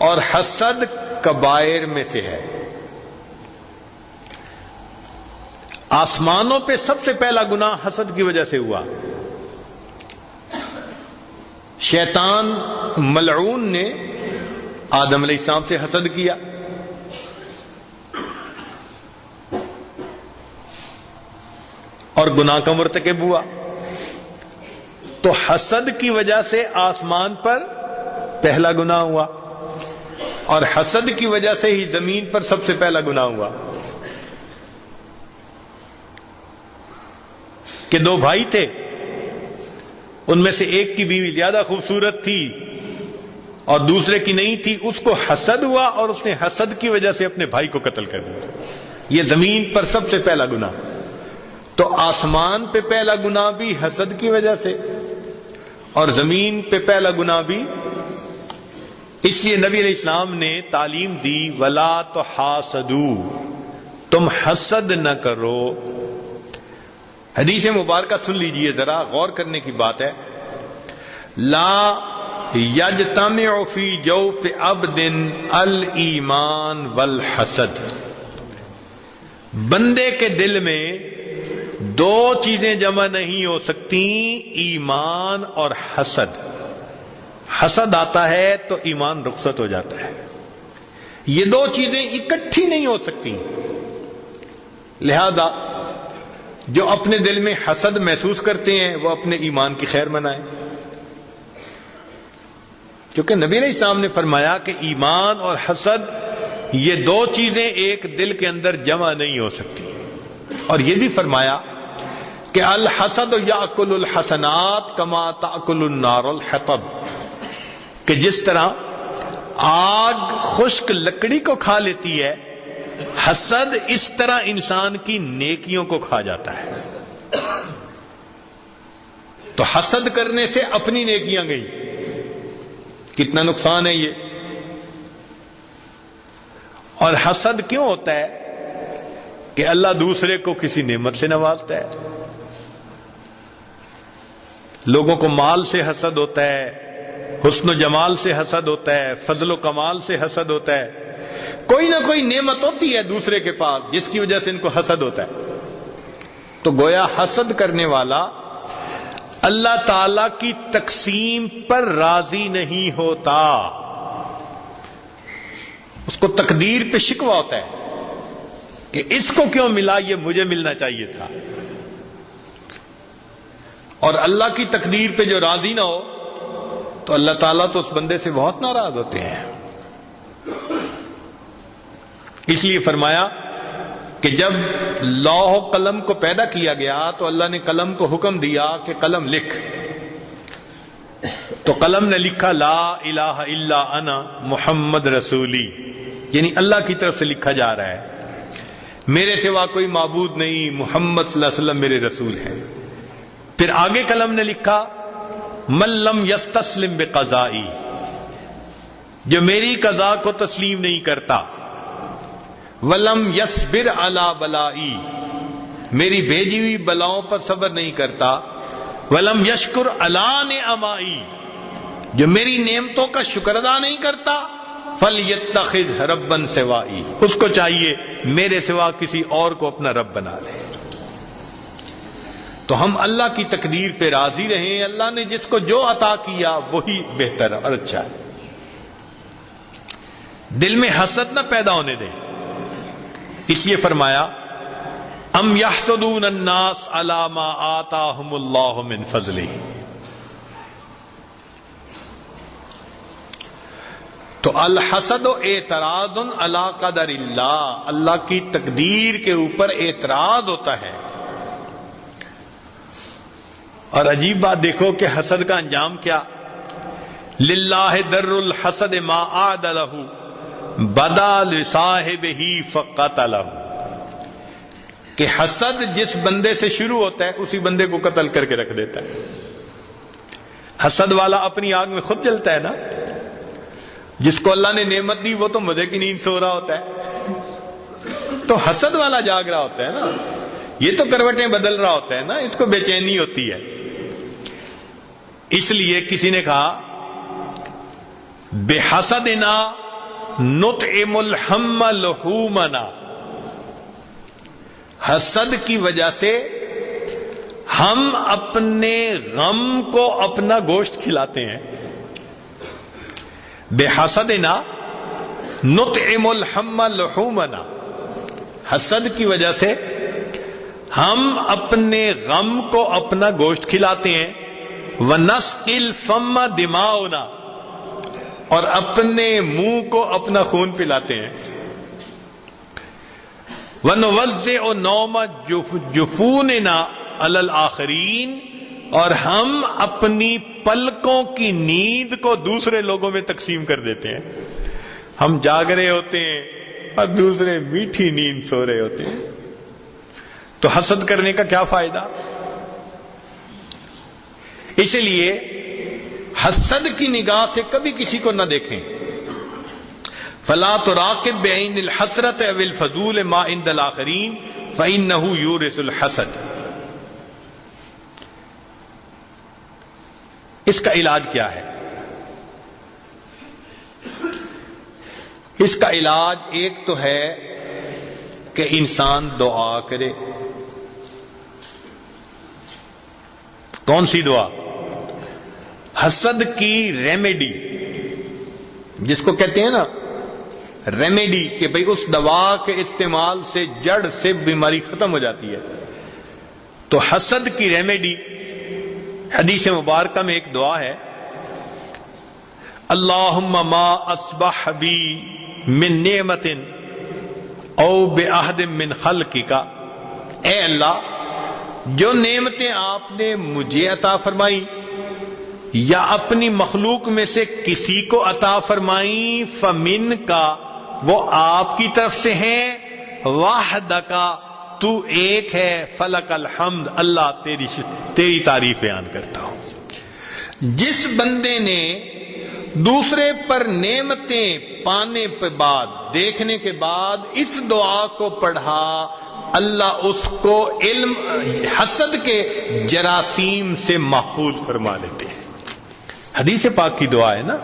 اور حسد کبائر میں سے ہے. آسمانوں پہ سب سے پہلا گناہ حسد کی وجہ سے ہوا. شیطان ملعون نے آدم علیہ السلام سے حسد کیا. اور گناہ کا مرتکب ہوا. تو حسد کی وجہ سے آسمان پر پہلا گناہ ہوا اور حسد کی وجہ سے ہی زمین پر سب سے پہلا گناہ ہوا. کہ دو بھائی تھے، ان میں سے ایک کی بیوی زیادہ خوبصورت تھی اور دوسرے کی نہیں تھی. اس کو حسد ہوا اور اس نے حسد کی وجہ سے اپنے بھائی کو قتل کر دیا. یہ زمین پر سب سے پہلا گناہ. تو آسمان پہ پہلا گناہ بھی حسد کی وجہ سے اور زمین پہ پہلا گناہ بھی. اس لیے نبی علیہ السلام نے تعلیم دی وَلَا تُحَاسَدُوا، تم حسد نہ کرو. حدیث مبارکہ سن لیجئے ذرا، غور کرنے کی بات ہے. لا یجتمع فی جوف عبد الایمان والحسد. بندے کے دل میں دو چیزیں جمع نہیں ہو سکتی، ایمان اور حسد. حسد آتا ہے تو ایمان رخصت ہو جاتا ہے. یہ دو چیزیں اکٹھی نہیں ہو سکتی. لہذا جو اپنے دل میں حسد محسوس کرتے ہیں وہ اپنے ایمان کی خیر منائیں، کیونکہ نبی علیہ السلام نے فرمایا کہ ایمان اور حسد یہ دو چیزیں ایک دل کے اندر جمع نہیں ہو سکتی. اور یہ بھی فرمایا کہ الحسد یاکل الحسنات کما تاکل النار الحطب، کہ جس طرح آگ خشک لکڑی کو کھا لیتی ہے، حسد اس طرح انسان کی نیکیوں کو کھا جاتا ہے. تو حسد کرنے سے اپنی نیکیاں گئی، کتنا نقصان ہے یہ. اور حسد کیوں ہوتا ہے؟ کہ اللہ دوسرے کو کسی نعمت سے نوازتا ہے. لوگوں کو مال سے حسد ہوتا ہے، حسن و جمال سے حسد ہوتا ہے، فضل و کمال سے حسد ہوتا ہے. کوئی نہ کوئی نعمت ہوتی ہے دوسرے کے پاس جس کی وجہ سے ان کو حسد ہوتا ہے. تو گویا حسد کرنے والا اللہ تعالی کی تقسیم پر راضی نہیں ہوتا، اس کو تقدیر پہ شکوہ ہوتا ہے کہ اس کو کیوں ملا، یہ مجھے ملنا چاہیے تھا. اور اللہ کی تقدیر پہ جو راضی نہ ہو تو اللہ تعالیٰ تو اس بندے سے بہت ناراض ہوتے ہیں. اس لیے فرمایا کہ جب لوح و قلم کو پیدا کیا گیا تو اللہ نے قلم کو حکم دیا کہ قلم لکھ. تو قلم نے لکھا لا الہ الا انا محمد رسولی، یعنی اللہ کی طرف سے لکھا جا رہا ہے میرے سوا کوئی معبود نہیں، محمد صلی اللہ علیہ وسلم میرے رسول ہیں. پھر آگے قلم نے لکھا من لم یستسلم بقضائی، جو میری قضا کو تسلیم نہیں کرتا، ولم یصبر علی بلائی، میری بھیجی ہوئی بلاؤں پر صبر نہیں کرتا، ولم یشکر علی نعمائی، جو میری نعمتوں کا شکر ادا نہیں کرتا، فلیتخذ ربا سوائی، اس کو چاہیے میرے سوا کسی اور کو اپنا رب بنا لے. تو ہم اللہ کی تقدیر پہ راضی رہیں. اللہ نے جس کو جو عطا کیا وہی بہتر اور اچھا ہے. دل میں حسد نہ پیدا ہونے دیں. اس لیے فرمایا ام یحسدون الناس علی ما آتاہم اللہ من فضلہ. تو الحسد و اعتراض علی قدر اللہ، اللہ کی تقدیر کے اوپر اعتراض ہوتا ہے. اور عجیب بات دیکھو کہ حسد کا انجام کیا، للہ در الحسد ما اعد لہ بدا لصاحبہ فقتلہ، کہ حسد جس بندے سے شروع ہوتا ہے اسی بندے کو قتل کر کے رکھ دیتا ہے. حسد والا اپنی آگ میں خود جلتا ہے نا. جس کو اللہ نے نعمت دی وہ تو مزے کی نیند سو رہا ہوتا ہے, تو حسد والا جاگ رہا ہوتا ہے نا. یہ تو کروٹیں بدل رہا ہوتا ہے نا, اس کو بے چینی ہوتی ہے. اس لیے کسی نے کہا بحسدنا نطعم الحم لحومنا, حسد کی وجہ سے ہم اپنے غم کو اپنا گوشت کھلاتے ہیں. بحسدنا نطعم الحم لحومنا, حسد کی وجہ سے ہم اپنے غم کو اپنا گوشت کھلاتے ہیں. وَنَسْقِي الْفَمَّ دِمَاؤُنَا, اور اپنے منہ کو اپنا خون پلاتے ہیں. وَنُوَزِّعُ نَوْمَ جُفُونِنَا عَلَى الْآخَرِينَ, اور ہم اپنی پلکوں کی نیند کو دوسرے لوگوں میں تقسیم کر دیتے ہیں. ہم جاگ رہے ہوتے ہیں اور دوسرے میٹھی نیند سو رہے ہوتے ہیں. تو حسد کرنے کا کیا فائدہ؟ اس لیے حسد کی نگاہ سے کبھی کسی کو نہ دیکھیں. فلا تراقب بعین الحسرت او الفضول ما عند الاخرین فانه یورث الحسد. اس کا علاج کیا ہے؟ اس کا علاج ایک تو ہے کہ انسان دعا کرے. کون سی دعا؟ حسد کی ریمیڈی, جس کو کہتے ہیں نا ریمیڈی, کہ بھئی اس دوا کے استعمال سے جڑ سے بیماری ختم ہو جاتی ہے. تو حسد کی ریمیڈی حدیث مبارکہ میں ایک دعا ہے, اللہم ما اصبح بی من نعمت او بعہد من خلقک, اے اللہ جو نعمتیں آپ نے مجھے عطا فرمائی یا اپنی مخلوق میں سے کسی کو عطا فرمائی, فمن کا, وہ آپ کی طرف سے ہیں, وحدک, تو ایک ہے, فلک الحمد, اللہ تیری تعریف بیان کرتا ہوں. جس بندے نے دوسرے پر نعمتیں پانے کے بعد, دیکھنے کے بعد اس دعا کو پڑھا, اللہ اس کو علم حسد کے جراثیم سے محفوظ فرما دیتے ہیں. حدیث پاک کی دعا ہے نا.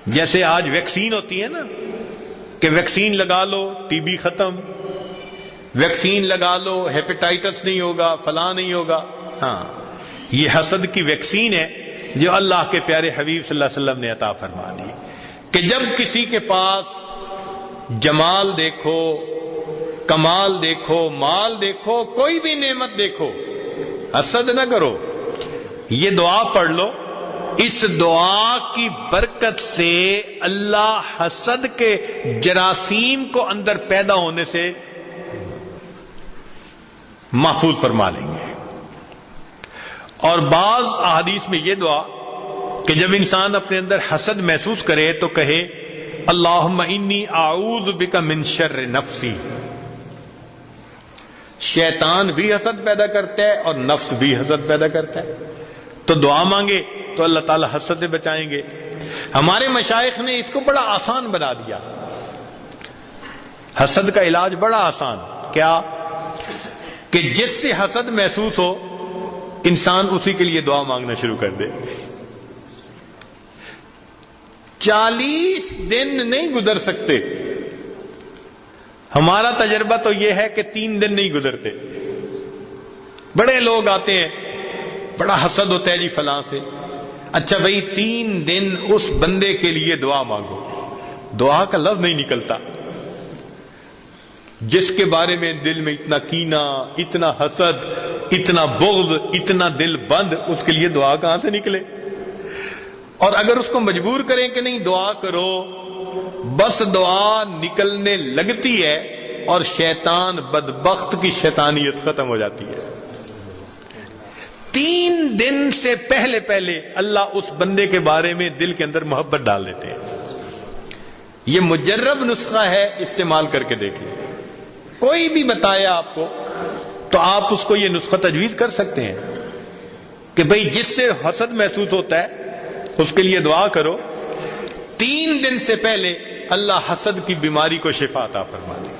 جیسے آج ویکسین ہوتی ہے نا, کہ ویکسین لگا لو ٹی بی ختم, ویکسین لگا لو ہیپیٹائٹس نہیں ہوگا, فلاں نہیں ہوگا. ہاں, یہ حسد کی ویکسین ہے جو اللہ کے پیارے حبیب صلی اللہ علیہ وسلم نے عطا فرما دی, کہ جب کسی کے پاس جمال دیکھو, کمال دیکھو, مال دیکھو, کوئی بھی نعمت دیکھو, حسد نہ کرو. یہ دعا پڑھ لو, اس دعا کی برکت سے اللہ حسد کے جراثیم کو اندر پیدا ہونے سے محفوظ فرما لیں گے. اور بعض احادیث میں یہ دعا کہ جب انسان اپنے اندر حسد محسوس کرے تو کہے اللہم انی اعوذ بک من شر نفسی. شیطان بھی حسد پیدا کرتا ہے اور نفس بھی حسد پیدا کرتا ہے, تو دعا مانگے تو اللہ تعالی حسد سے بچائیں گے. ہمارے مشائخ نے اس کو بڑا آسان بنا دیا. حسد کا علاج بڑا آسان. کیا؟ کہ جس سے حسد محسوس ہو انسان اسی کے لیے دعا مانگنا شروع کر دے. 40 دن نہیں گزر سکتے. ہمارا تجربہ تو یہ ہے کہ 3 دن نہیں گزرتے. بڑے لوگ آتے ہیں, بڑا حسد ہوتا ہے جی فلاں سے. اچھا بھئی 3 دن اس بندے کے لیے دعا مانگو, دعا کا لفظ نہیں نکلتا. جس کے بارے میں دل میں اتنا کینہ, اتنا حسد, اتنا بغض, اتنا دل بند, اس کے لیے دعا کہاں سے نکلے؟ اور اگر اس کو مجبور کریں کہ نہیں دعا کرو, بس دعا نکلنے لگتی ہے اور شیطان بدبخت کی شیطانیت ختم ہو جاتی ہے. 3 دن سے پہلے اللہ اس بندے کے بارے میں دل کے اندر محبت ڈال دیتے ہیں. یہ مجرب نسخہ ہے, استعمال کر کے دیکھیں. کوئی بھی بتایا آپ کو تو آپ اس کو یہ نسخہ تجویز کر سکتے ہیں. کہ بھئی جس سے حسد محسوس ہوتا ہے اس کے لیے دعا کرو، 3 دن سے پہلے اللہ حسد کی بیماری کو شفا عطا فرما دے۔